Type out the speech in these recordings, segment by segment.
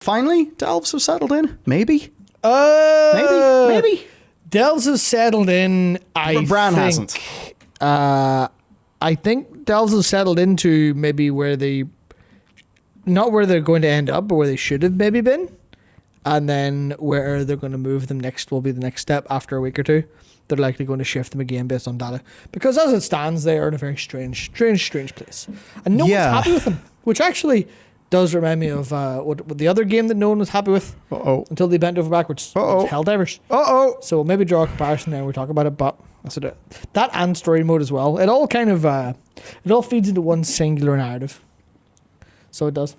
Finally, delves have settled in. Maybe. Maybe. Delves have settled in. Bran hasn't. I think Delves have settled into maybe where they, not where they're going to end up, but where they should have maybe been. And then where they're going to move them next will be the next step after a week or two. They're likely going to shift them again based on data. Because as it stands, they are in a very strange place. And no one's happy with them. Which actually does remind me of what the other game that no one was happy with. Until they bent over backwards. Helldivers. So we'll maybe draw a comparison there when we talk about it. But that's it. That and story mode as well. It all kind of, it all feeds into one singular narrative. So it does.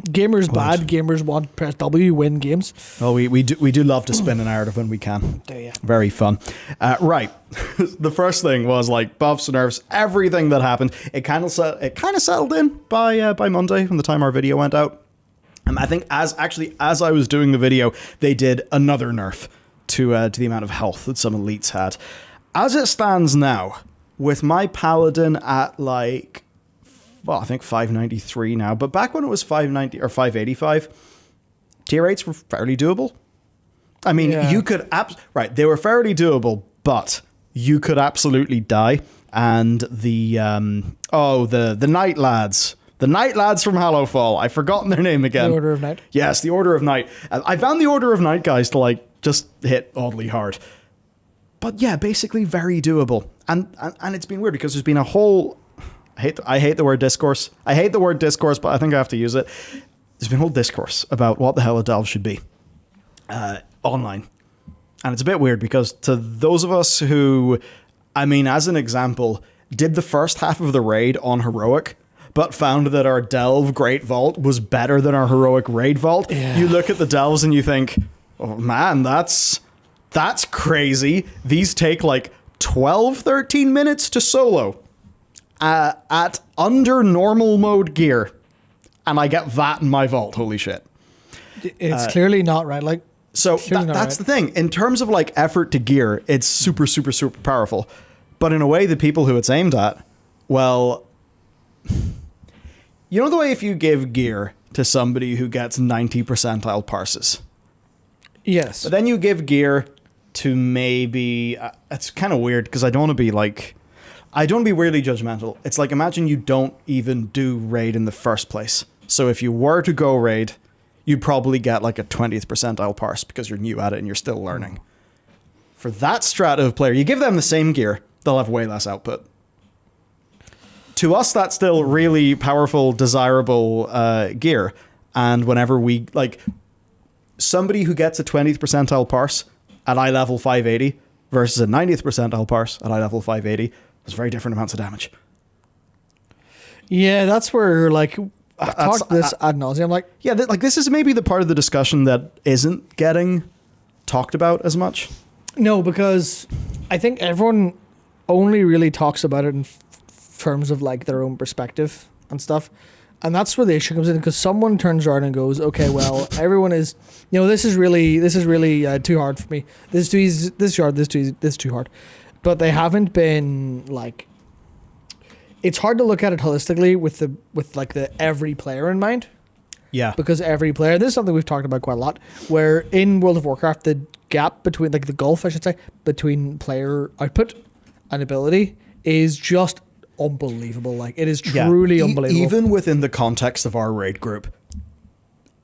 Gamers bad. Gamers want press W, win games. Well, we do love to spin a narrative when we can. Do you? Very fun. Right. The first thing was like buffs, nerfs, everything that happened. It kind of settled in by Monday from the time our video went out. I think as I was doing the video, they did another nerf to the amount of health that some elites had. As it stands now, with my paladin at like, well, I think 593 now, but back when it was 590 or 585, tier 8s were fairly doable. I mean, you could they were fairly doable, but you could absolutely die. And the Night Lads. The Night Lads from Hallowfall. I've forgotten their name again. The Order of Night. Yes, the Order of Night. I found the Order of Night guys to like just hit oddly hard. But yeah, basically very doable. And it's been weird because there's been a whole... I hate the word discourse. I hate the word discourse, but I think I have to use it. There's been a whole discourse about what the hell a delve should be online. And it's a bit weird because to those of us who, I mean, as an example, did the first half of the raid on heroic, but found that our delve Great Vault was better than our heroic raid vault, you look at the delves and you think, oh man, that's crazy. These take like 12, 13 minutes to solo. At under normal mode gear, and I get that in my vault. Holy shit! It's clearly not right. Like, so that's the thing. In terms of like effort to gear, it's super, super, super powerful. But in a way, the people who it's aimed at, well, you know the way if you give gear to somebody who gets 90 percentile parses. Yes. But then you give gear to maybe it's kind of weird because I don't want to be like. I don't be weirdly judgmental. It's like, imagine you don't even do raid in the first place. So if you were to go raid, you'd probably get like a 20th percentile parse because you're new at it and you're still learning. For that strata of player, you give them the same gear, they'll have way less output. To us, that's still really powerful, desirable gear. And whenever we, like, somebody who gets a 20th percentile parse at eye level 580 versus a 90th percentile parse at eye level 580, there's very different amounts of damage. Yeah, that's where, like, I've talked this ad nauseum. Like, yeah, like this is maybe the part of the discussion that isn't getting talked about as much. No, because I think everyone only really talks about it in terms of like their own perspective and stuff. And that's where the issue comes in, because someone turns around and goes, okay, well, everyone is, you know, this is really too hard for me. This is too easy, this is too hard, this is too hard. But they haven't been like, it's hard to look at it holistically with the every player in mind. Yeah. Because every player, this is something we've talked about quite a lot, where in World of Warcraft, the gap between, like the gulf, I should say, between player output and ability is just unbelievable. Like, it is truly unbelievable. Even within the context of our raid group,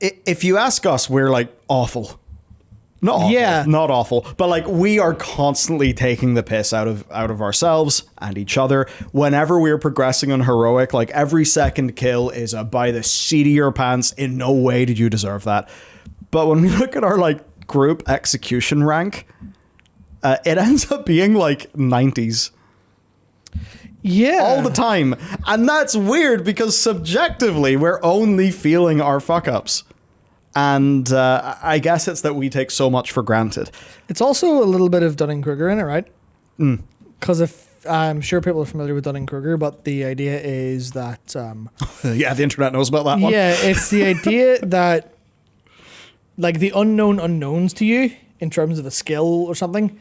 if you ask us, we're like awful. Not awful, but like we are constantly taking the piss out of ourselves and each other. Whenever we're progressing on heroic, like every second kill is a by the seat of your pants. In no way did you deserve that. But when we look at our like group execution rank, it ends up being like 90s. Yeah. All the time. And that's weird because subjectively we're only feeling our fuck ups. And I guess it's that we take so much for granted. It's also a little bit of Dunning-Kruger in it, right? Because if I'm sure people are familiar with Dunning-Kruger, but the idea is that... yeah, the internet knows about that one. Yeah, it's the idea that like the unknown unknowns to you in terms of a skill or something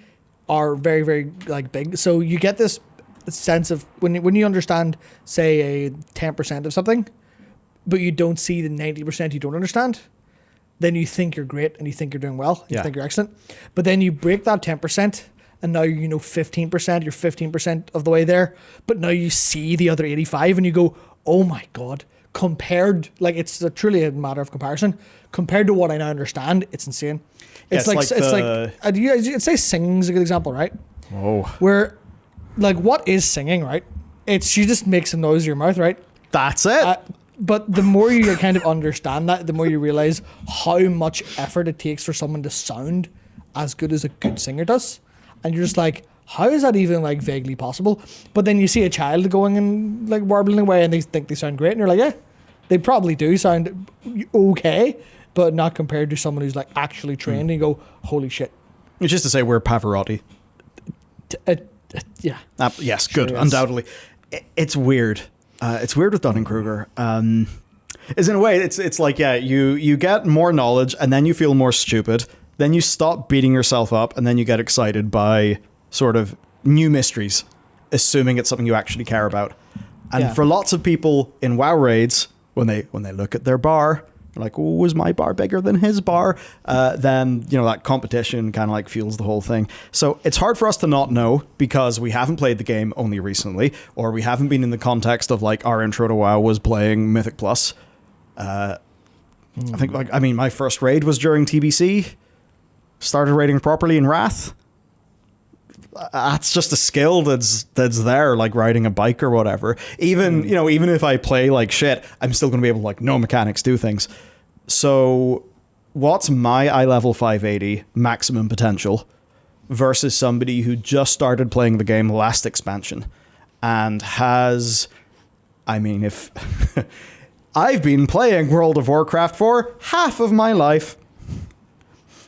are very, very like big. So you get this sense of when you understand, say, a 10% of something, but you don't see the 90% you don't understand. then you think you're great and you think you're doing well. You Yeah. think you're excellent. But then you break that 10% and now you know 15%, you're 15% of the way there. But now you see the other 85 and you go, oh my God, compared, like truly a matter of comparison. Compared to what I now understand, it's insane. It's I'd say singing's a good example, right? Oh. Where, like, what is singing, right? It's you just make some noise with your mouth, right? That's it. But the more you kind of understand that, the more you realize how much effort it takes for someone to sound as good as a good singer does. And you're just like, how is that even like vaguely possible? But then you see a child going and like warbling away and they think they sound great. And you're like, yeah, they probably do sound okay, but not compared to someone who's like actually trained. And you go, holy shit. It's just to say we're Pavarotti. Yeah. Yes, Sure good, is. undoubtedly. It's weird. It's weird with Dunning-Kruger. Is in a way, it's like, yeah, you get more knowledge and then you feel more stupid. Then you stop beating yourself up and then you get excited by sort of new mysteries, assuming it's something you actually care about. And for lots of people in WoW raids, when they look at their bar, they're like, oh, was my bar bigger than his bar? Then, you know, that competition kind of like fuels the whole thing. So it's hard for us to not know because we haven't played the game only recently, or we haven't been in the context of like our intro to WoW was playing Mythic Plus. I think my first raid was during TBC. Started raiding properly in Wrath. That's just a skill that's there, like riding a bike or whatever. Even even if I play like shit, I'm still going to be able to like know mechanics, do things. So what's my eye level 580 maximum potential versus somebody who just started playing the game last expansion and has, if I've been playing World of Warcraft for half of my life.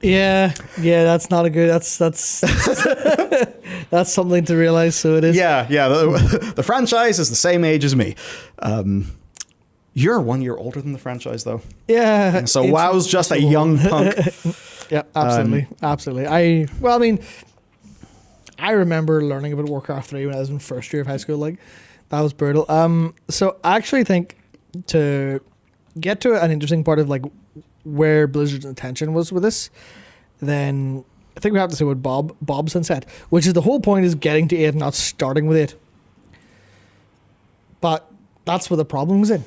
Yeah, that's not a good. That's that's something to realize. So it is. Yeah. The franchise is the same age as me. You're 1 year older than the franchise, though. Yeah. So WoW's just a young punk. Yeah, absolutely. I remember learning about Warcraft 3 when I was in first year of high school. Like, that was brutal. So I actually think to get to an interesting part of like where Blizzard's intention was with this, then I think we have to say what Bobson said, which is the whole point is getting to 8 and not starting with 8. But that's where the problem is in.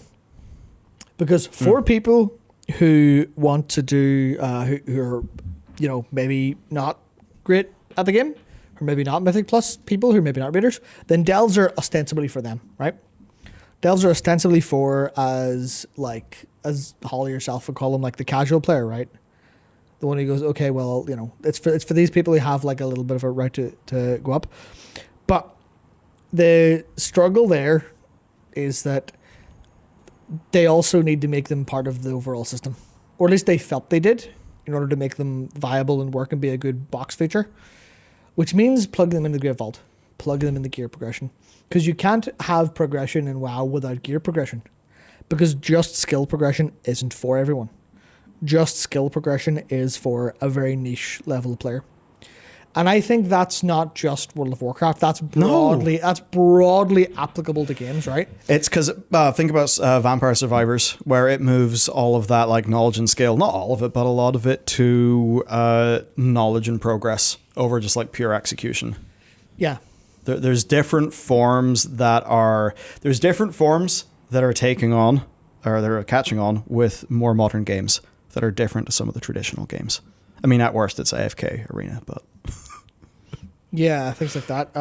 Because for people who want to do, who are, maybe not great at the game, or maybe not Mythic Plus people who are maybe not readers, then delves are ostensibly for them, right? Delves are ostensibly for as Holly herself would call them, like the casual player, right? The one who goes, okay, well, it's for these people who have like a little bit of a right to go up. But the struggle there is that they also need to make them part of the overall system, or at least they felt they did, in order to make them viable and work and be a good box feature, which means plug them in the Great Vault, plug them in the gear progression. Because you can't have progression in WoW without gear progression. Because just skill progression isn't for everyone. Just skill progression is for a very niche level of player. And I think that's not just World of Warcraft. That's broadly applicable to games, right? It's because think about Vampire Survivors, where it moves all of that like knowledge and skill, not all of it, but a lot of it to knowledge and progress over just like pure execution. Yeah. There's different forms that are taking on, or they're catching on with more modern games that are different to some of the traditional games. At worst, it's AFK Arena, but yeah, things like that.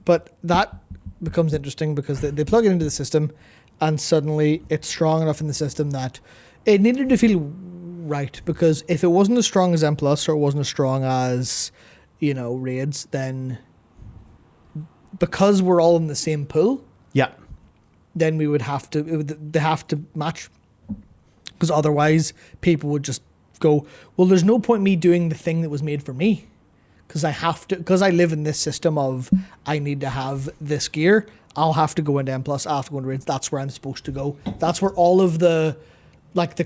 But that becomes interesting because they plug it into the system, and suddenly it's strong enough in the system that it needed to feel right. Because if it wasn't as strong as M+, or it wasn't as strong as raids, then because we're all in the same pool, yeah, then we would have to, they have to match. Because otherwise, people would just go, well, there's no point me doing the thing that was made for me. Because I live in this system of, I need to have this gear, I'll have to go into M+, I'll have to go into raids, that's where I'm supposed to go. That's where all of the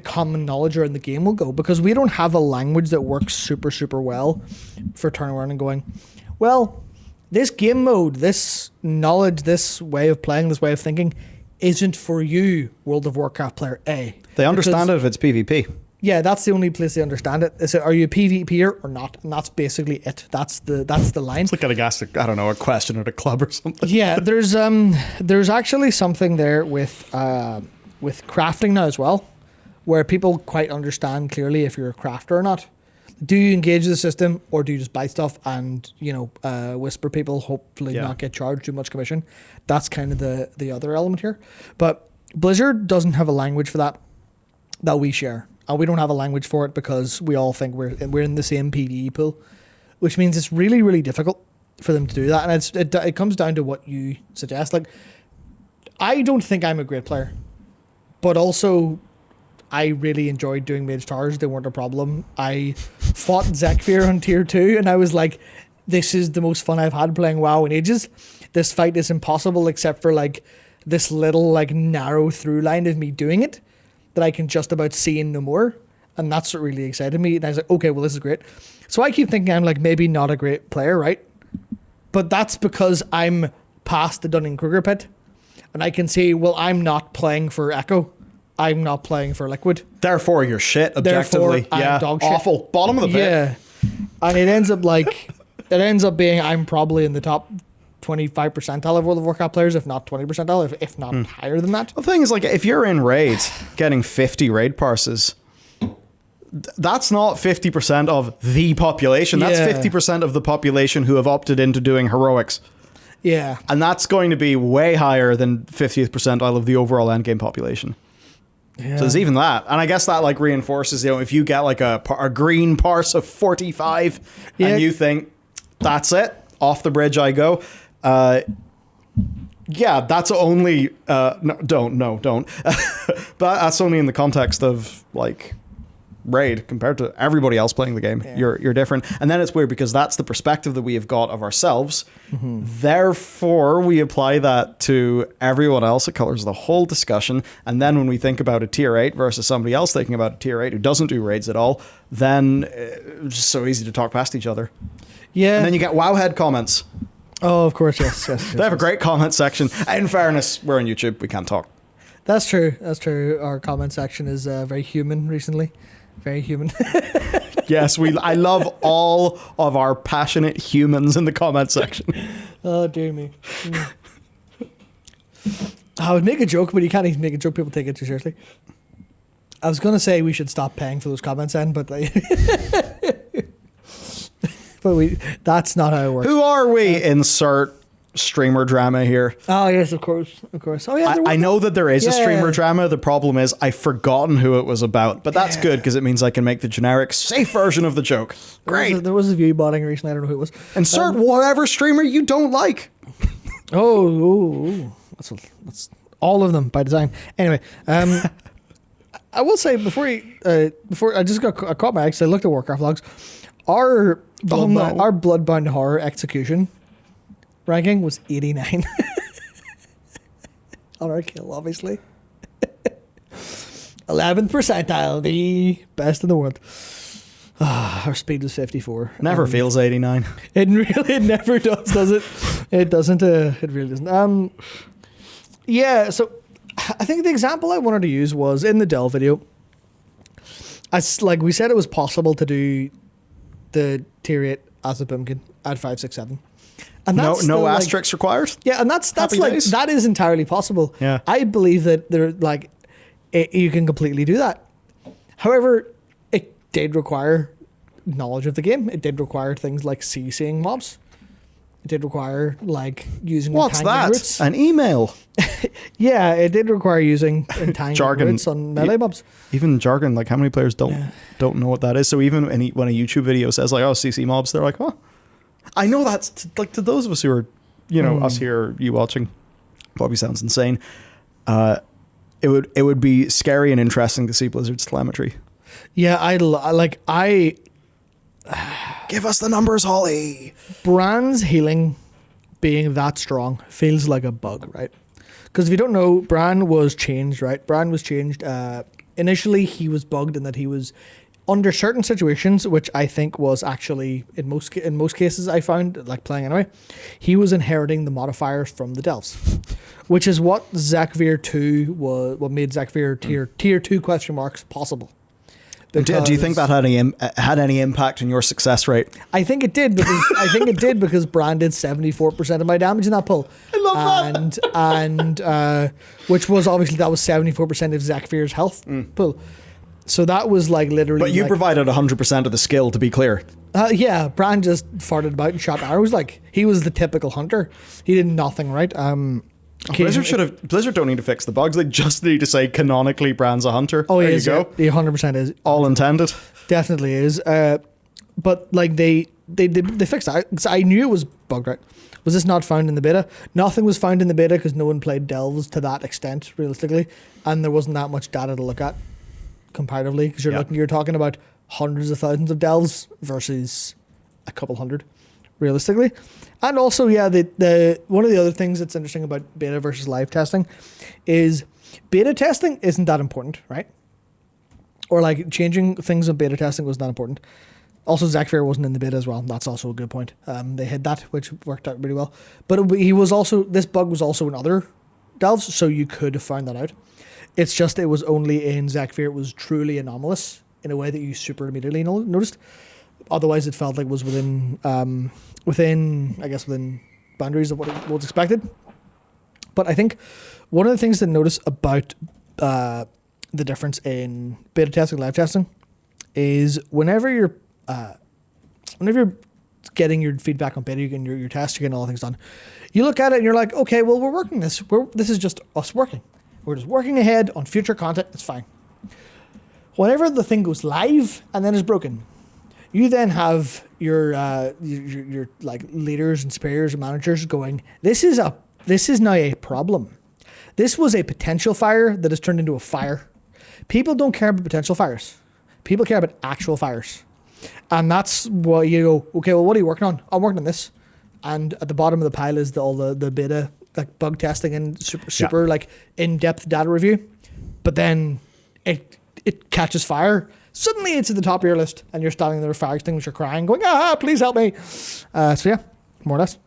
common knowledge around the game will go. Because we don't have a language that works super, super well for turning around and going, well, this game mode, this knowledge, this way of playing, this way of thinking isn't for you, World of Warcraft player A. they understand it if it's PvP. Yeah, that's the only place they understand it. Is it, are you a PvPer or not? And that's basically it. That's the line. It's like getting asked, I don't know, a question at a club or something. Yeah, there's actually something there with crafting now as well, where people quite understand clearly if you're a crafter or not. Do you engage the system, or do you just buy stuff and whisper people, hopefully not get charged too much commission? That's kind of the other element here. But Blizzard doesn't have a language for that we share. And we don't have a language for it because we all think we're in the same PvE pool, which means it's really, really difficult for them to do that. And it comes down to what you suggest. Like, I don't think I'm a great player, but also I really enjoyed doing Mage Towers. They weren't a problem. I fought Zekfir on tier 2 and I was like, this is the most fun I've had playing WoW in ages. This fight is impossible except for like this little like narrow through line of me doing it that I can just about see and no more. And that's what really excited me. And I was like, okay, well, this is great. So I keep thinking I'm like maybe not a great player, right? But that's because I'm past the Dunning-Kruger pit. And I can see, well, I'm not playing for Echo. I'm not playing for Liquid. Therefore, you're shit, objectively. Therefore, I'm dog shit. Awful. Bottom of the pit. Yeah. And it ends up being I'm probably in the top 25 percentile of World of Warcraft players, if not 20 percentile, if not higher than that. The thing is, like, if you're in raids getting 50 raid parses, that's not 50% of the population. That's 50% of the population who have opted into doing heroics. Yeah. And that's going to be way higher than 50th percentile of the overall endgame population. Yeah. So there's even that. And I guess that like reinforces, if you get like a green parse of 45 and you think, that's it, off the bridge I go. Yeah, that's only no, don't. But that's only in the context of like raid compared to everybody else playing the game. Yeah. You're different. And then it's weird because that's the perspective that we have got of ourselves. Mm-hmm. Therefore, we apply that to everyone else. It colors the whole discussion. And then when we think about a tier 8 versus somebody else thinking about a tier 8 who doesn't do raids at all, then it's just so easy to talk past each other. Yeah. And then you get Wowhead comments. Oh, of course, yes. They have a great comment section. In fairness, we're on YouTube. We can't talk. That's true. Our comment section is very human recently. Very human. Yes, I love all of our passionate humans in the comment section. Oh, dear me. I would make a joke, but you can't even make a joke. People take it too seriously. I was going to say we should stop paying for those comments then, but that's not how it works. Who are we? Insert streamer drama here. Oh, yes, of course. Oh, yeah. I know that there is a streamer drama. The problem is I've forgotten who it was about, but that's good because it means I can make the generic safe version of the joke. Great. There was a view botting recently. I don't know who it was. Insert whatever streamer you don't like. That's all of them by design. Anyway, I will say before I just got caught by accident. I looked at Warcraft logs. Our Bloodbound Horror execution ranking was 89 on our kill, obviously. 11th percentile, the best in the world. Our speed was 54. Never feels 89. It never does it? It doesn't. It really doesn't. Yeah. So I think the example I wanted to use was in the Dell video. Like we said, it was possible to do the tier 8 as a Pumpkin at 5, 6, 7. And that's no asterisks required. Yeah, and that's like days. That is entirely possible. Yeah, I believe that you can completely do that. However, it did require knowledge of the game. It did require things like CCing mobs. It did require like using entanglement roots. An email. Yeah, it did require using entanglement roots on melee mobs. Even jargon, like how many players don't know what that is? So even when a YouTube video says like, "Oh, CC mobs," they're like, "Oh." I know that's to those of us who are, us here, you watching, probably sounds insane. It would be scary and interesting to see Blizzard's telemetry. Yeah, I give us the numbers, Holly. Bran's healing being that strong feels like a bug, right? Because if you don't know, Bran was changed, right? Bran was changed. Initially, he was bugged in that he was under certain situations, which I think was actually in most cases I found, like playing anyway, he was inheriting the modifiers from the Delves, which is what Zekfir 2 was. What made Zekfir tier 2 question marks possible. Do you think that had any impact on your success rate? I think it did because Bran did 74% of my damage in that pull. I love that. And which was obviously that was 74% of Zakfir's health pull. So that was like literally. But you provided 100% of the skill, to be clear. Yeah, Bran just farted about and shot arrows. Like he was the typical hunter. He did nothing right. Blizzard don't need to fix the bugs. They just need to say canonically Bran's a hunter. Oh, there he you go. He 100% is. All intended. Definitely is. But like they fixed that. 'Cause I knew it was bugged right. Was this not found in the beta? Nothing was found in the beta because no one played delves to that extent, realistically, and there wasn't that much data to look at comparatively. Because you're talking about hundreds of thousands of delves versus a couple hundred, realistically. And also, yeah, the one of the other things that's interesting about beta versus live testing is beta testing isn't that important, right? Or like changing things in beta testing was not important. Also, Zakfir wasn't in the beta as well. That's also a good point. They hid that, which worked out really well. But this bug was also in other delves, so you could have found that out. It's just it was only in Zakfir. It was truly anomalous in a way that you super immediately noticed. Otherwise, it felt like it was within boundaries of what was expected. But I think one of the things to notice about the difference in beta testing and live testing is whenever you're getting your feedback on beta, you're getting your tests, you're getting all the things done. You look at it and you're like, okay, well, we're working this. This is just us working. We're just working ahead on future content. It's fine. Whenever the thing goes live and then is broken, you then have your like leaders and superiors and managers going, this is now a problem. This was a potential fire that has turned into a fire. People don't care about potential fires. People care about actual fires. And that's what you go, okay, well, what are you working on? I'm working on this. And at the bottom of the pile is all the beta, like bug testing and super like in-depth data review. But then it catches fire. Suddenly it's at the top of your list and you're standing there with fire extinguisher crying, going, please help me. So yeah, more or less.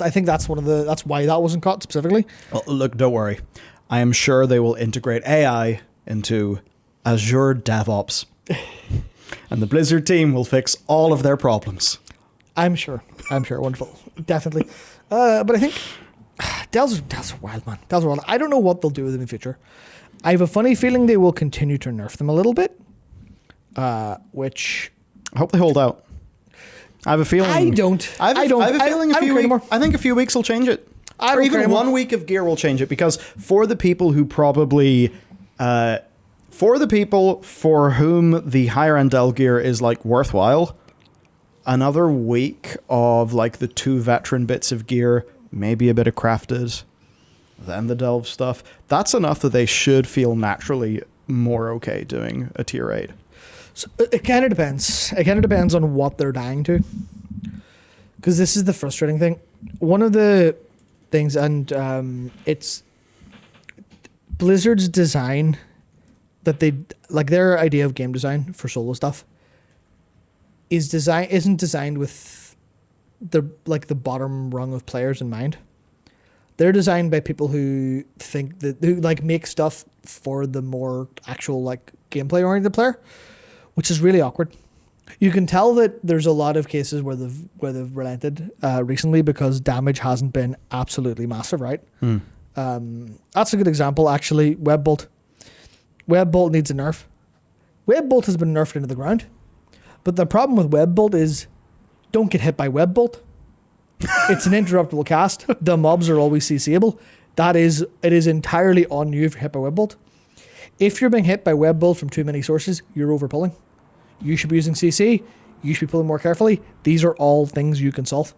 I think that's why that wasn't caught specifically. Well, look, don't worry. I am sure they will integrate AI into Azure DevOps. And the Blizzard team will fix all of their problems. I'm sure. Wonderful. Definitely. But I think Dells are wild, man. Dells are wild. I don't know what they'll do with them in the future. I have a funny feeling they will continue to nerf them a little bit. Which I hope they hold out. I have a feeling. I don't. I have a feeling I think a few weeks will change it. Or even 1 week of gear will change it, because for the people who probably for the people for whom the higher end Dell gear is like worthwhile, another week of like the 2 veteran bits of gear, maybe a bit of crafted, then the delve stuff, that's enough that they should feel naturally more okay doing a tier 8. So it kind of depends. It kind of depends on what they're dying to. Because this is the frustrating thing. One of the things, and it's Blizzard's design that they like, their idea of game design for solo stuff isn't designed with the bottom rung of players in mind. They're designed by people who make stuff for the more actual like gameplay oriented player, which is really awkward. You can tell that there's a lot of cases where they've relented recently because damage hasn't been absolutely massive, right? That's a good example, actually. Webbolt. Webbolt needs a nerf. Webbolt has been nerfed into the ground. But the problem with Webbolt is don't get hit by Webbolt. It's an interruptible cast. The mobs are always CCable. It is entirely on you if you're hit by Webbolt. If you're being hit by Webbolt from too many sources, you're overpulling. You should be using CC. You should be pulling more carefully. These are all things you can solve.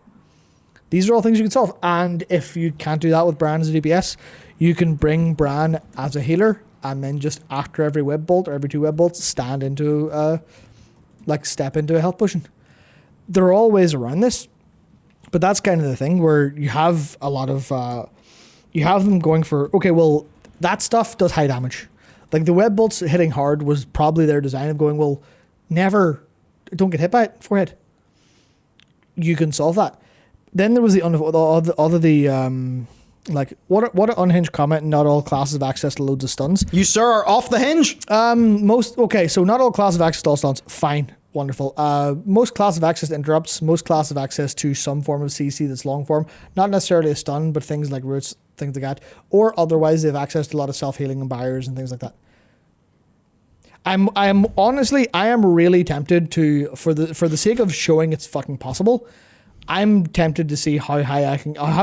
And if you can't do that with Bran as a DPS, you can bring Bran as a healer and then just after every Webbolt or every 2 Webbolts, step into a health potion. There are all ways around this, but that's kind of the thing where you have a lot of, you have them going for, okay, well, that stuff does high damage. Like the Webbolts hitting hard was probably their design of going, well, don't get hit by it, forehead. You can solve that. Then there was the Like, what an unhinged comment. Not all classes have access to loads of stuns. You, sir, are off the hinge. So not all classes have access to all stuns. Fine. Wonderful. Most classes have access to interrupts. Most classes have access to some form of CC that's long form. Not necessarily a stun, but things like roots, things like that. Or otherwise, they have access to a lot of self-healing and barriers and things like that. I am really tempted to, for the sake of showing it's fucking possible, I'm tempted to see how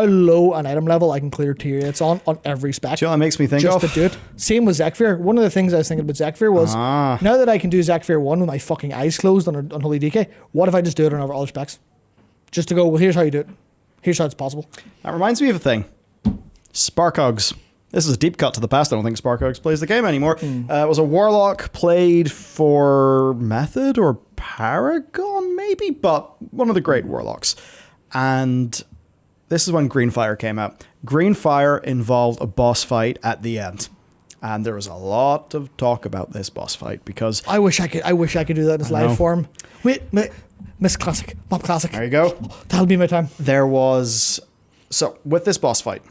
low an item level I can clear tier it's on every spec. Do you know what that makes me think just of? to do it. Same with Zekfir. One of the things I was thinking about Zekfir was, now that I can do Zekfir 1 with my fucking eyes closed on Holy DK, what if I just do it on other specs? Just to go, well, here's how you do it. Here's how it's possible. That reminds me of a thing. Sparkogs. This is a deep cut to the past. I don't think Sparkogs plays the game anymore. It was a Warlock played for Method or Paragon, maybe, but one of the great Warlocks. And this is when Greenfire came out. Greenfire involved a boss fight at the end. And there was a lot of talk about this boss fight because I wish I could do that in its live form. Wait, Miss Classic, Mob Classic. there you go. That'll be my time. So with this boss fight,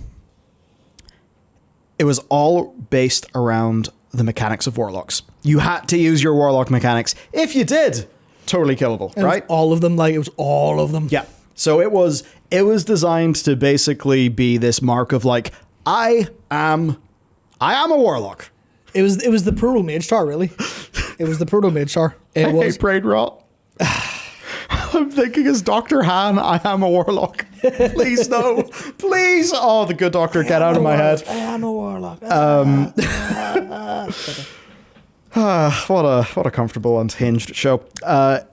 it was all based around the mechanics of Warlocks. You had to use your Warlock mechanics. If you did, totally killable, right? All of them, it was all of them. Yeah. So it was designed to basically be this mark of like, I am a Warlock. It was the Proto Mage Star, really. It was the Proto Mage Star. It was brain rot. I'm thinking as Dr. Han, I am a Warlock. Please no. Please. Oh, the good doctor, get out of my head. I am a Warlock. What a comfortable and hinged show. The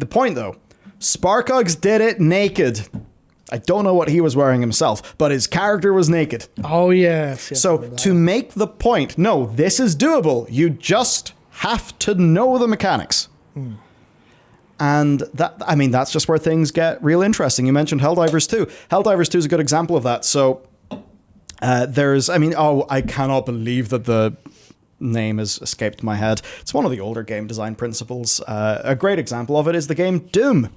point though, Sparkogs did it naked. I don't know what he was wearing himself, but his character was naked. Oh, yes. So to make the point, no, this is doable. You just have to know the mechanics. And that's just where things get real interesting. You mentioned Helldivers 2. Helldivers 2 is a good example of that. So I cannot believe that the name has escaped my head. It's one of the older game design principles. A great example of it is the game Doom.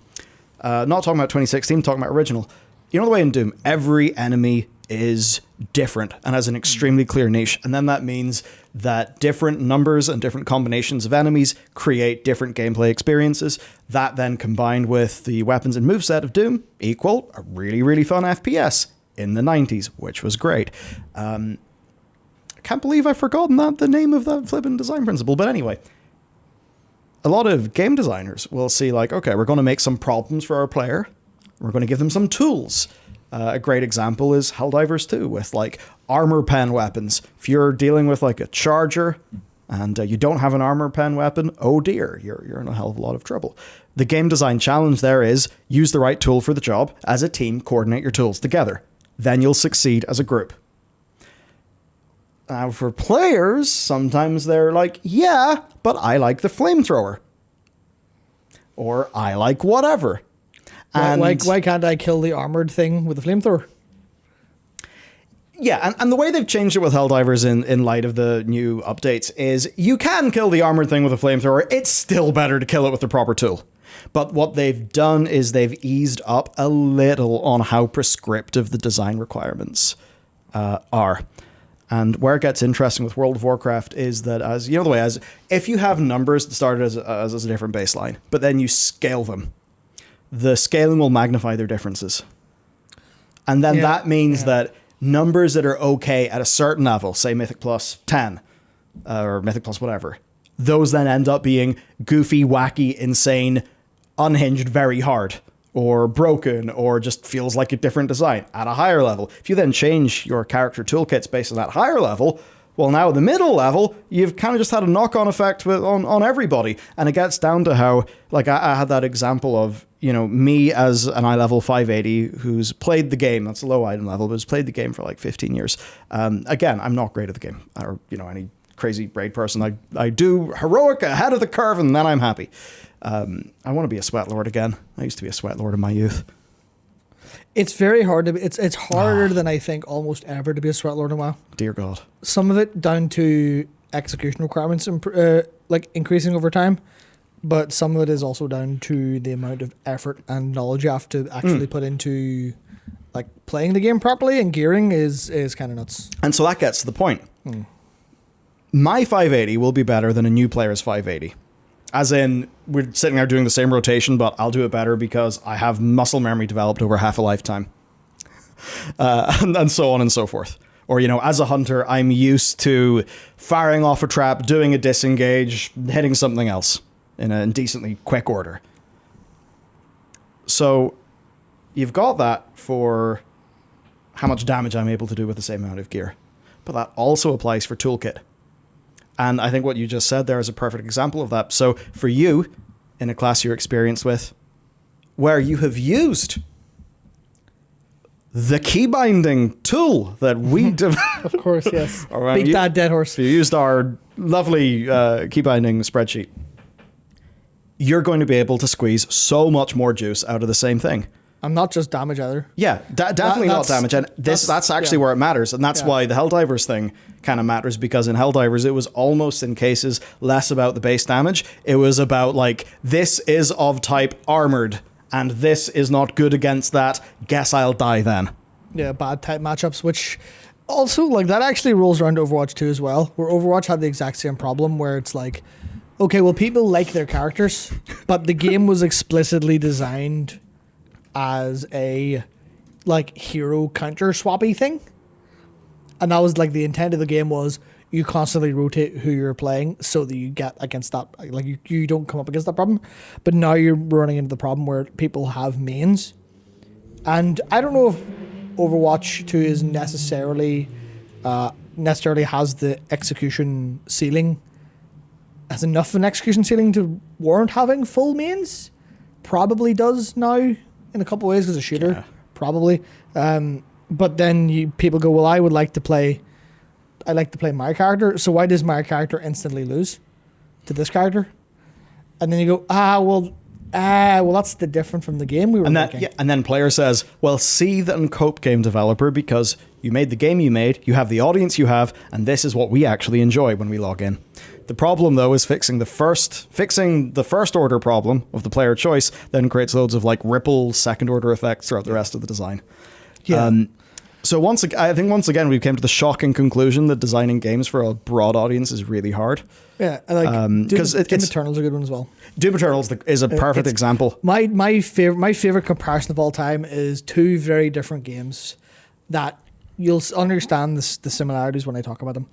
Not talking about 2016, talking about original. You know the way in Doom, every enemy is different and has an extremely clear niche. And then that means that different numbers and different combinations of enemies create different gameplay experiences. That then combined with the weapons and moveset of Doom equal a really, really fun FPS in the 90s, which was great. I can't believe I've forgotten the name of that flippin' design principle. But anyway, a lot of game designers will see like, okay, we're going to make some problems for our player. We're going to give them some tools. A great example is Helldivers 2 with like armor pen weapons. If you're dealing with like a charger and you don't have an armor pen weapon, oh dear, you're in a hell of a lot of trouble. The game design challenge there is use the right tool for the job. As a team, coordinate your tools together. Then you'll succeed as a group. Now for players, sometimes they're like, yeah, but I like the flamethrower. Or I like whatever. And why can't I kill the armored thing with the flamethrower? Yeah, and the way they've changed it with Helldivers in light of the new updates is you can kill the armored thing with a flamethrower. It's still better to kill it with the proper tool. But what they've done is they've eased up a little on how prescriptive the design requirements are. And where it gets interesting with World of Warcraft is that, as you know, the way as if you have numbers that started as a different baseline, but then you scale them, the scaling will magnify their differences. And then that means that numbers that are okay at a certain level, say Mythic plus 10 or Mythic plus whatever, those then end up being goofy, wacky, insane, unhinged, very hard, or broken, or just feels like a different design at a higher level. If you then change your character toolkits based on that higher level, well, now at the middle level, you've kind of just had a knock-on effect on everybody. And it gets down to how, like, I had that example of, you know, me as an eye level 580 who's played the game, that's a low item level, but has played the game for like 15 years. Again, I'm not great at the game, or, you know, any crazy braid person. I do heroic ahead of the curve, and then I'm happy. I want to be a sweat lord again. I used to be a sweat lord in my youth. It's very hard to be. It's harder than I think almost ever to be a sweat lord in WoW. Dear God. Some of it down to execution requirements, like increasing over time, but some of it is also down to the amount of effort and knowledge you have to actually put into like playing the game properly and gearing is kind of nuts. And so that gets to the point. My 580 will be better than a new player's 580. As in, we're sitting there doing the same rotation, but I'll do it better because I have muscle memory developed over half a lifetime. And so on and so forth. Or, as a hunter, I'm used to firing off a trap, doing a disengage, hitting something else in a decently quick order. So you've got that for how much damage I'm able to do with the same amount of gear. But that also applies for toolkit. And I think what you just said there is a perfect example of that. So for you, in a class you're experienced with, where you have used the key binding tool that we developed. Of course, yes. Beat that dead horse. If you used our lovely key binding spreadsheet, you're going to be able to squeeze so much more juice out of the same thing. And not just damage either. Yeah, definitely not damage. And that's actually where it matters. And that's why the Helldivers thing kind of matters, because in Helldivers, it was almost in cases less about the base damage. It was about like, this is of type armored and this is not good against that. Guess I'll die then. Yeah, bad type matchups, which also like that actually rolls around to Overwatch 2 as well, where Overwatch had the exact same problem where it's like, okay, well, people like their characters, but the game was explicitly designed as a like hero counter swappy thing, and that was like the intent of the game was you constantly rotate who you're playing so that you get against that, like you don't come up against that problem. But now you're running into the problem where people have mains, and I don't know if Overwatch 2 is necessarily has the execution ceiling, has enough of an execution ceiling to warrant having full mains. Probably does now in a couple of ways because a shooter, probably. But then people go, well, I like to play my character, so why does my character instantly lose to this character? And then you go, well, that's the different from the game we were making. Yeah, and then player says, well, seethe and cope, game developer, because you made the game you made, you have the audience you have, and this is what we actually enjoy when we log in. The problem, though, is fixing the first order problem of the player choice then creates loads of like ripple second order effects throughout the rest of the design. Yeah. So I think once again we came to the shocking conclusion that designing games for a broad audience is really hard. Yeah, like Doom Eternal's a good one as well. Doom Eternal is a perfect example. My favorite comparison of all time is two very different games that you'll understand the similarities when I talk about them.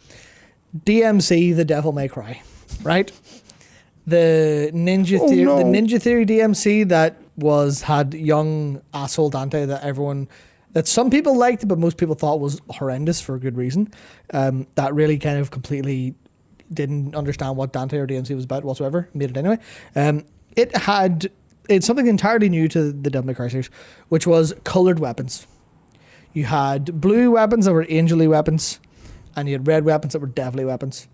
DMC, The Devil May Cry, right? The Ninja Theory DMC that had young asshole Dante that some people liked, but most people thought was horrendous for a good reason. That really kind of completely didn't understand what Dante or DMC was about whatsoever. Made it anyway. It's something entirely new to the Devil May Cry series, which was colored weapons. You had blue weapons that were angelly weapons, and you had red weapons that were devilly weapons,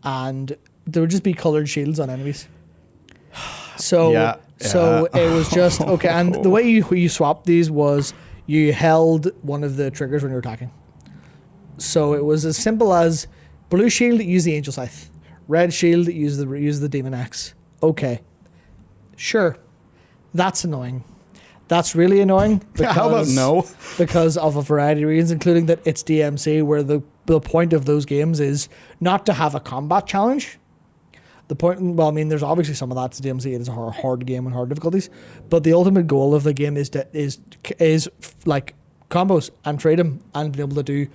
and there would just be colored shields on enemies. So it was just okay. And the way you swapped these was you held one of the triggers when you were attacking. So it was as simple as blue shield, use the angel scythe. Red shield, use the demon axe. Okay, sure, that's annoying. That's really annoying. How about no? Because of a variety of reasons, including that it's DMC, where the point of those games is not to have a combat challenge. There's obviously some of that to DMC. It is a hard game and hard difficulties, but the ultimate goal of the game is like combos and freedom and being able to do,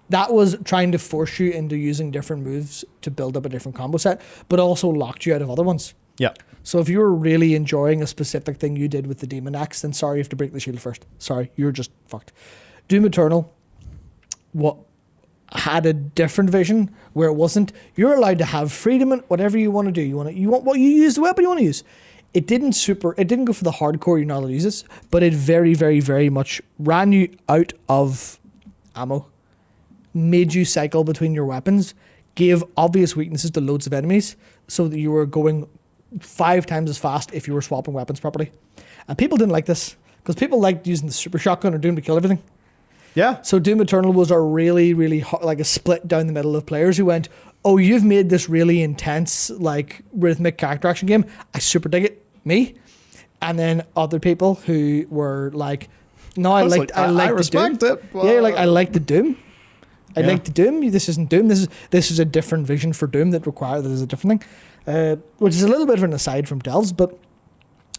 that was trying to force you into using different moves to build up a different combo set, but also locked you out of other ones. Yeah. So if you were really enjoying a specific thing you did with the demon axe, then sorry, you have to break the shield first. Sorry, you're just fucked. Doom Eternal had a different vision where it wasn't, you're allowed to have freedom in whatever you want to do. You want what you use, the weapon you want to use. It didn't go for the hardcore, you're not allowed to use this, but it very, very, very much ran you out of ammo, made you cycle between your weapons, gave obvious weaknesses to loads of enemies so that you were going 5 times as fast if you were swapping weapons properly. And people didn't like this because people liked using the super shotgun or Doom to kill everything. Yeah. So Doom Eternal was a really, really like a split down the middle of players who went, oh, you've made this really intense, like rhythmic character action game. I super dig it. Me. And then other people who were like, No, I like I respect it. Yeah, like I like the Doom. I like the Doom. This isn't Doom. This is a different vision for Doom that is a different thing, which is a little bit of an aside from Delves, but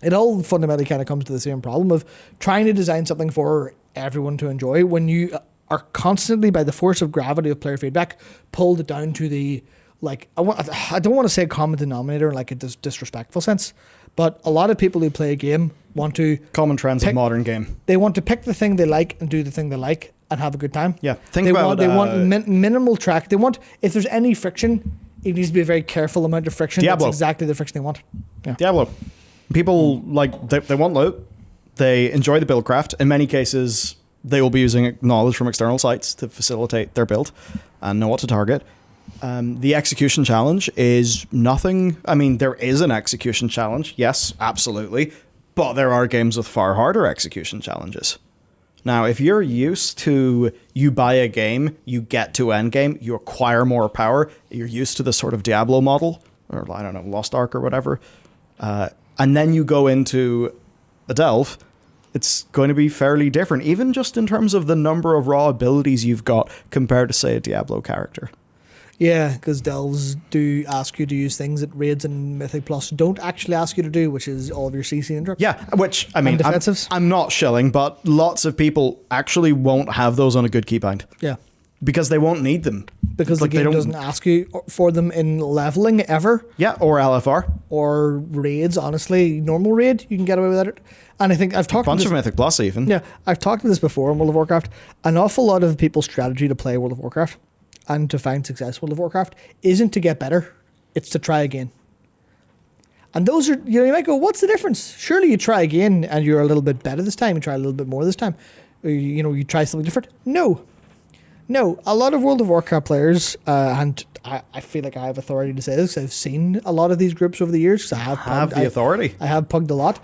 it all fundamentally kind of comes to the same problem of trying to design something for everyone to enjoy when you are constantly, by the force of gravity of player feedback, pulled down to the, like, I don't want to say common denominator in like a disrespectful sense, but a lot of people who play a game want to common trends of modern game. They want to pick the thing they like and do the thing they like and have a good time. Yeah, they want minimal track. They want, if there's any friction, it needs to be a very careful amount of friction. Diablo. That's exactly the friction they want. Yeah. Diablo. People like they want loot. They enjoy the buildcraft. In many cases, they will be using knowledge from external sites to facilitate their build and know what to target. The execution challenge is nothing. I mean, there is an execution challenge. Yes, absolutely. But there are games with far harder execution challenges. Now, if you're used to, you buy a game, you get to end game, you acquire more power, you're used to the sort of Diablo model, or I don't know, Lost Ark or whatever, and then you go into a Delve, it's going to be fairly different, even just in terms of the number of raw abilities you've got compared to, say, a Diablo character. Yeah, because Delves do ask you to use things that Raids and Mythic Plus don't actually ask you to do, which is all of your CC interrupts. Yeah, which, I mean, defensives. I'm not shilling, but lots of people actually won't have those on a good keybind. Yeah. Because they won't need them. Because like the game doesn't ask you for them in leveling ever. Yeah, or LFR. Or Raids, honestly. Normal Raid, you can get away with it. And I think I've talked a bunch of Mythic Plus even. Yeah, I've talked about this before in World of Warcraft. An awful lot of people's strategy to play World of Warcraft and to find success in World of Warcraft isn't to get better, it's to try again. And those are, you might go, what's the difference? Surely you try again and you're a little bit better this time, you try a little bit more this time. You try something different. No, a lot of World of Warcraft players, and I feel like I have authority to say this, I've seen a lot of these groups over the years, because I have authority. I have pugged a lot.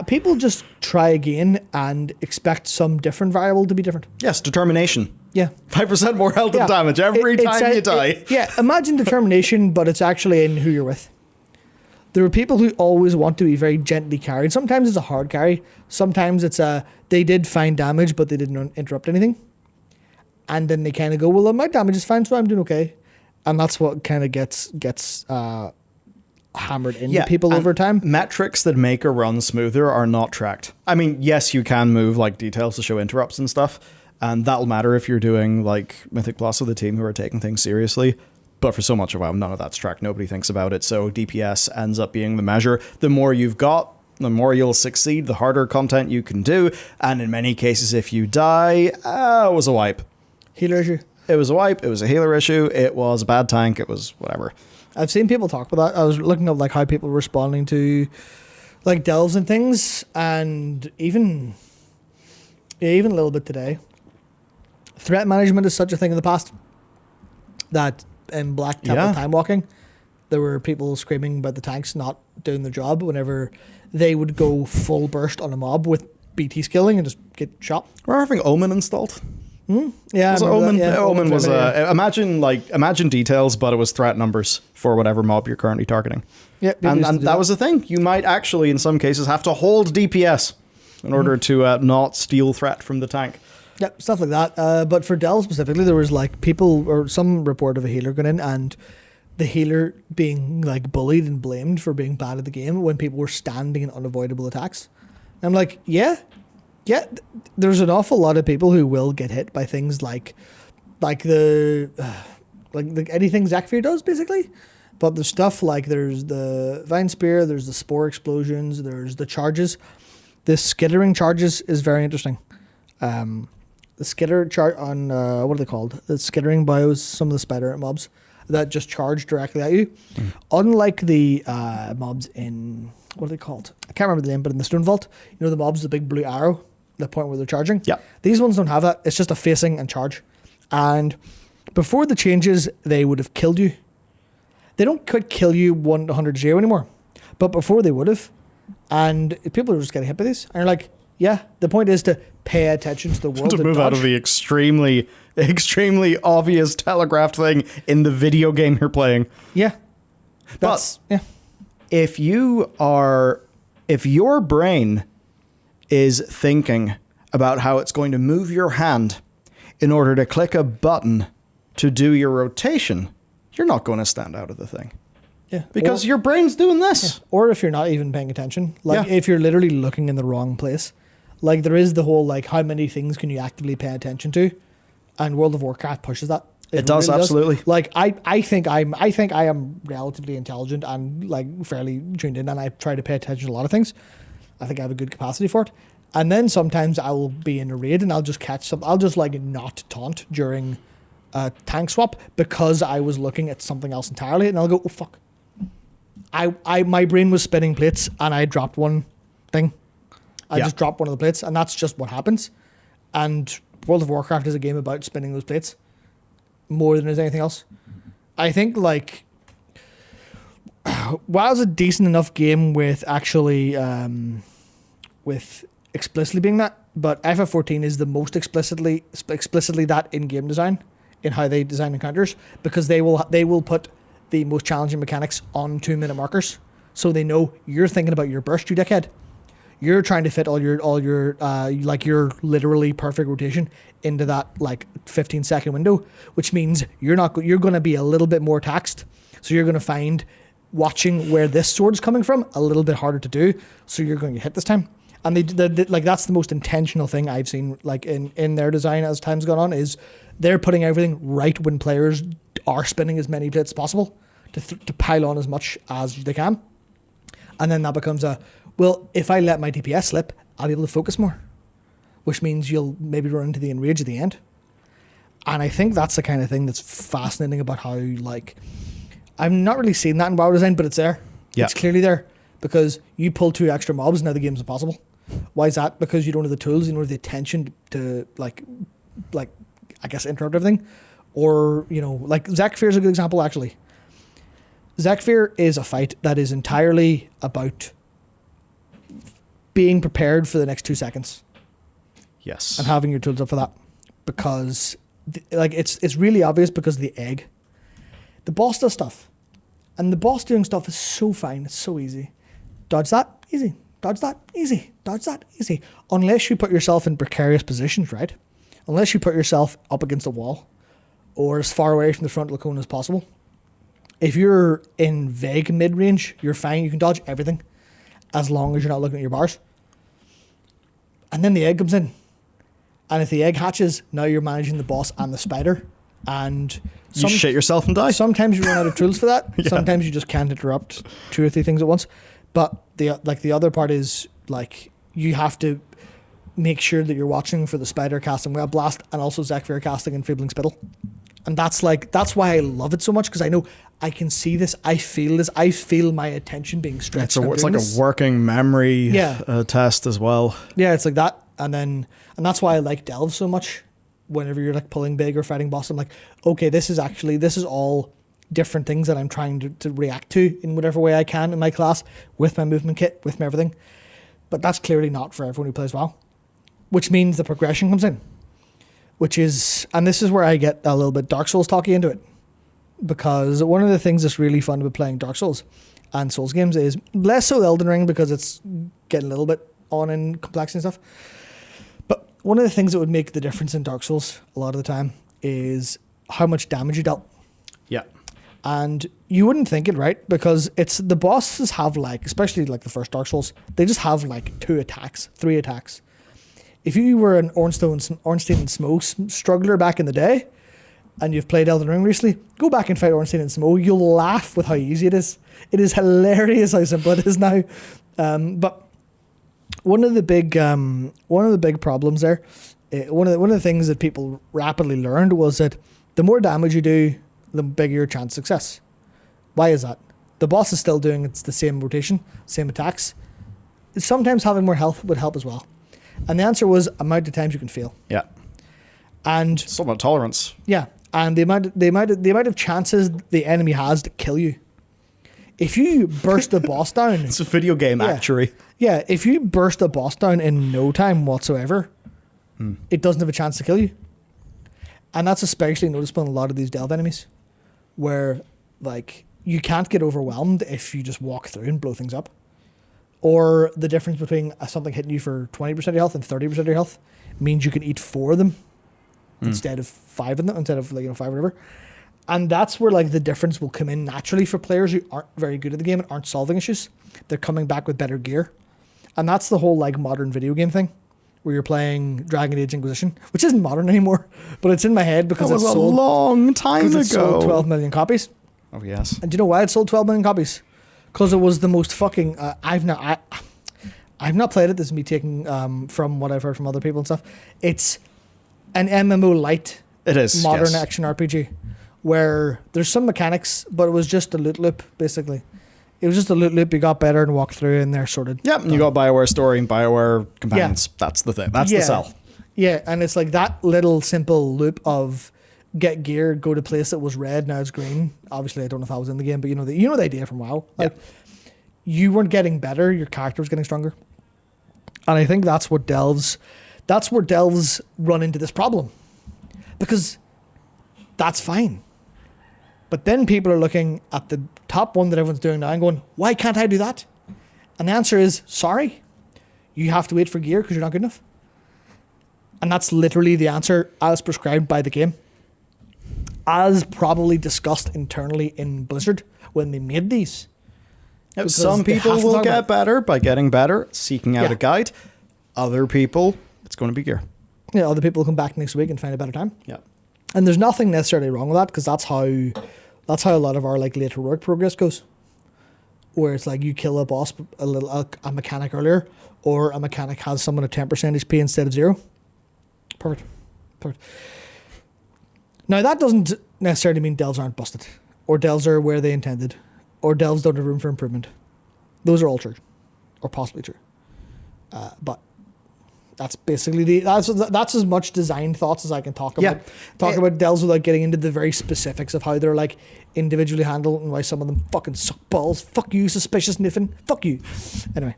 People just try again and expect some different variable to be different. Yes, determination. Yeah. 5% more health and damage every time you die. Imagine determination, but it's actually in who you're with. There are people who always want to be very gently carried. Sometimes it's a hard carry. Sometimes it's they did find damage, but they didn't interrupt anything. And then they kind of go, well, my damage is fine, so I'm doing okay. And that's what kind of gets hammered into people over time. Metrics that make a run smoother are not tracked. I mean, yes, you can move like details to show interrupts and stuff, and that'll matter if you're doing like Mythic Plus with the team who are taking things seriously. But for so much of WoW, none of that's tracked. Nobody thinks about it. So DPS ends up being the measure. The more you've got, the more you'll succeed, the harder content you can do. And in many cases, if you die, it was a wipe. Healer issue. It was a wipe. It was a healer issue. It was a bad tank. It was whatever. I've seen people talk about that. I was looking at like how people were responding to like delves and things, and even a little bit today. Threat management is such a thing in the past that in Black Temple time walking, there were people screaming about the tanks not doing their job whenever they would go full burst on a mob with BT skilling and just get shot. We're having Omen installed. Yeah, was Omen. Yeah, Omen was imagine details, but it was threat numbers for whatever mob you're currently targeting. Yeah, and that was the thing. You might actually, in some cases, have to hold DPS in order to not steal threat from the tank. Yep, stuff like that. But for Dell specifically, there was like people or some report of a healer going in and the healer being like bullied and blamed for being bad at the game when people were standing in unavoidable attacks. And I'm like, yeah, there's an awful lot of people who will get hit by things like anything Zakfir does, basically. But there's stuff like there's the Vine Spear, there's the Spore Explosions, there's the charges. The skittering charges is very interesting. The skitter chart on, what are they called? The skittering bios, some of the spider mobs that just charge directly at you. Unlike the mobs in, what are they called? I can't remember the name, but in the Stone Vault, you know the mobs, the big blue arrow, the point where they're charging? Yeah. These ones don't have that. It's just a facing and charge. And before the changes, they would have killed you. They don't quite kill you 1 to 100 0 anymore. But before they would have. And people are just getting hit by these. And you're like, yeah, the point is to pay attention to the world. To move out of the extremely obvious telegraphed thing in the video game you're playing. Yeah. If your brain is thinking about how it's going to move your hand in order to click a button to do your rotation, you're not going to stand out of the thing. Yeah. Because your brain's doing this. Yeah. Or if you're not even paying attention. Like, Yeah. if you're literally looking in the wrong place. Like, there is the whole, like, how many things can you actively pay attention to? And World of Warcraft pushes that. It does, absolutely. Like, I think I am relatively intelligent and, like, fairly tuned in, and I try to pay attention to a lot of things. I think I have a good capacity for it. And then sometimes I will be in a raid and I'll just catch some. I'll just, like, not taunt during a tank swap because I was looking at something else entirely, and I'll go, oh, fuck. My brain was spinning plates and I dropped one thing. I just dropped one of the plates, and that's just what happens. And World of Warcraft is a game about spinning those plates more than there's anything else. I think, like, WoW's a decent enough game with actually with explicitly being that, but FF14 is the most explicitly that in game design, in how they design encounters, because they will put the most challenging mechanics on 2-minute markers, so they know you're thinking about your burst, you dickhead. You're trying to fit all your like your literally perfect rotation into that, like, 15-second window, which means you're going to be a little bit more taxed. So you're going to find watching where this sword is coming from a little bit harder to do. So you're going to get hit this time. And they like, that's the most intentional thing I've seen, like, in their design as time's gone on, is they're putting everything right when players are spinning as many plates as possible to pile on as much as they can. And then that becomes well, if I let my DPS slip, I'll be able to focus more, which means you'll maybe run into the enrage at the end. And I think that's the kind of thing that's fascinating about how, like, I've not really seen that in WoW design, but it's there. Yeah. It's clearly there, because you pull 2 extra mobs, now the game's impossible. Why is that? Because you don't have the tools, you don't have the attention to like I guess interrupt everything. Or, you know, like Zakfir is a good example, actually. Zakfir is a fight that is entirely about being prepared for the next 2 seconds. Yes. And having your tools up for that. Because, like, it's really obvious because of the egg. The boss does stuff. And the boss doing stuff is so fine. It's so easy. Dodge that, easy. Dodge that, easy. Dodge that, easy. Unless you put yourself in precarious positions, right? Unless you put yourself up against a wall or as far away from the frontal cone as possible. If you're in vague mid-range, you're fine. You can dodge everything as long as you're not looking at your bars. And then the egg comes in. And if the egg hatches, now you're managing the boss and the spider. And you shit yourself and die. Sometimes you run out of tools for that. Yeah. Sometimes you just can't interrupt 2 or 3 things at once. But the other part is, like, you have to make sure that you're watching for the spider casting Web Blast and also Zakfir casting Enfeebling Spittle. And that's why I love it so much, because I know I can see this, I feel this, I feel my attention being stretched. It's like a working memory test as well. Yeah, it's like that. And that's why I like Delve so much. Whenever you're, like, pulling big or fighting boss, I'm like, okay, this is all different things that I'm trying to react to in whatever way I can in my class, with my movement kit, with my everything. But that's clearly not for everyone who plays WoW. Which means the progression comes in. And this is where I get a little bit Dark Souls talky into it. Because one of the things that's really fun about playing Dark Souls and Souls games is less so Elden Ring, because it's getting a little bit on in complexity and stuff. But one of the things that would make the difference in Dark Souls a lot of the time is how much damage you dealt. Yeah. And you wouldn't think it, right? Because the bosses have, like, especially like the first Dark Souls, they just have like 2 attacks, 3 attacks. If you were an Ornstein and Smoke struggler back in the day, and you've played Elden Ring recently, go back and fight Ornstein and Smoke. You'll laugh with how easy it is. It is hilarious how simple it is now. But one of the big problems there, one of the things that people rapidly learned was that the more damage you do, the bigger your chance of success. Why is that? The boss is still doing the same rotation, same attacks. Sometimes having more health would help as well. And the answer was amount of times you can fail. Yeah. And it's about tolerance. Yeah. And the amount of chances the enemy has to kill you. If you burst the boss down, it's a video game, actually. Yeah, if you burst a boss down in no time whatsoever, it doesn't have a chance to kill you. And that's especially noticeable in a lot of these Delve enemies, where, like, you can't get overwhelmed if you just walk through and blow things up. Or the difference between something hitting you for 20% of your health and 30% of your health means you can eat 4 of them instead of 5 of them, instead of 5 or whatever. And that's where the difference will come in naturally for players who aren't very good at the game and aren't solving issues. They're coming back with better gear. And that's the whole modern video game thing, where you're playing Dragon Age Inquisition, which isn't modern anymore, but it's in my head because It sold a long time ago. It sold 12 million copies. Oh yes. And do you know why it sold 12 million copies? Because it was the most fucking. I've not played it. This is me taking from what I've heard from other people and stuff. It's an MMO light. It is modern yes. action RPG, where there's some mechanics, but it was just a loot loop basically. It was just a loot loop. You got better and walked through, and they're sorted. Yep, and you got BioWare story and BioWare companions. Yeah. That's the thing. That's the sell. Yeah, and it's that little simple loop of get gear, go to place that was red, now it's green. Obviously, I don't know if that was in the game, but you know the idea from WoW. You weren't getting better, your character was getting stronger. And I think that's where delves run into this problem. Because that's fine. But then people are looking at the top one that everyone's doing now and going, why can't I do that? And the answer is, sorry, you have to wait for gear because you're not good enough. And that's literally the answer as prescribed by the game. As probably discussed internally in Blizzard when they made these. Now, some people will get better by getting better, seeking out a guide. Other people, it's going to be gear. Yeah, other people will come back next week and find a better time. Yeah. And there's nothing necessarily wrong with that, because that's how a lot of our later work progress goes. Where it's you kill a boss, a mechanic earlier, or a mechanic has someone at 10% HP instead of 0. Perfect. Now that doesn't necessarily mean delves aren't busted, or delves are where they intended, or delves don't have room for improvement. Those are all true, or possibly true. But that's basically that's as much design thoughts as I can talk about. About delves without getting into the very specifics of how they're individually handled and why some of them fucking suck balls. Fuck you, suspicious Niffin. Fuck you. Anyway.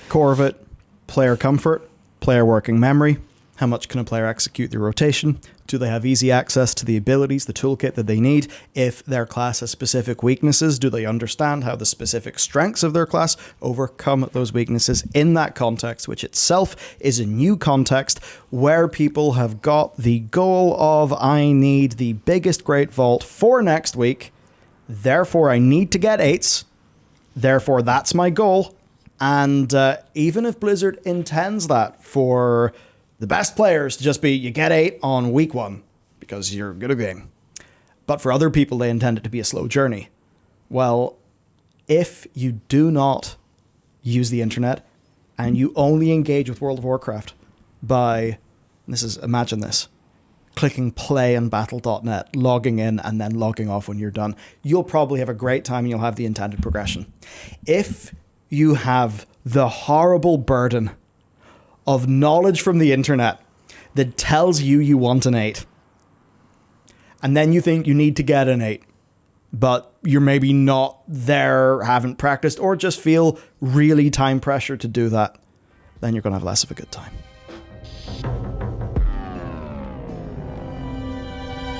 Core of it, player comfort, player working memory. How much can a player execute their rotation? Do they have easy access to the abilities, the toolkit that they need? If their class has specific weaknesses, do they understand how the specific strengths of their class overcome those weaknesses in that context, which itself is a new context where people have got the goal of, I need the biggest great vault for next week, therefore I need to get 8s, therefore that's my goal. And even if Blizzard intends that for the best players to just be, you get 8 on week 1 because you're good at the game. But for other people, they intend it to be a slow journey. Well, if you do not use the internet and you only engage with World of Warcraft by, imagine this, clicking play on battle.net, logging in and then logging off when you're done, you'll probably have a great time and you'll have the intended progression. If you have the horrible burden of knowledge from the internet that tells you want an 8. And then you think you need to get an 8, but you're maybe not there, haven't practiced, or just feel really time pressure to do that. Then you're going to have less of a good time.